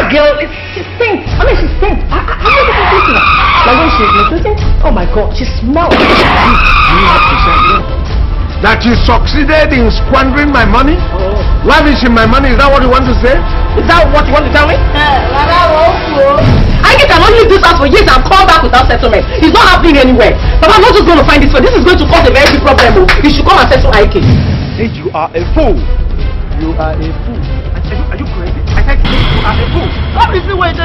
girl, she stinks. I mean, she stinks. I don't think like when she's menstruating, oh my God, she smells. You have to say that you succeeded in squandering my money? Lavishing my money, is that what you want to say? Is that what you want to tell me? I can only do this house for years and come back without settlement. It's not happening anywhere. But I'm not just going to find this one. This is going to cause a very big problem. You should come and settle IK. Hey, you are a fool. You are a fool. Are you crazy? I said you are a fool. What is the way you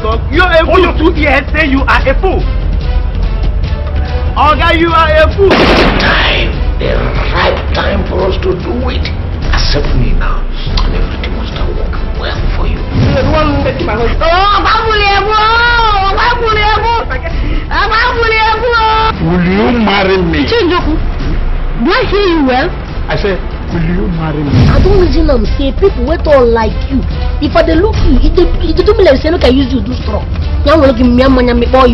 talk? You're a fool. All your 2 ears say you are a fool. Okay, you are a fool. The right time for us to do it. Accept me now, and everything will start working well for you. You're the one making my husband. Will you marry me? Chinjoku, do I hear you well? I said, will you marry me? I don't reason them say people wait all like you. If I look you, it do me like say look I use you do strong. Now we looking me and boy.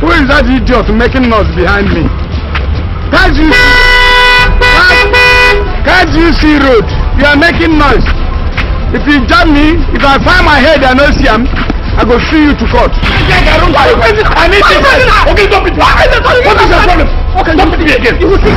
Who is that idiot making noise behind me? Can't you see road? You are making noise. If you jam me, if I find my head and not see him, I go see you to court. I need to. Okay, stop it. What is your problem? Okay, stop it again. You will see.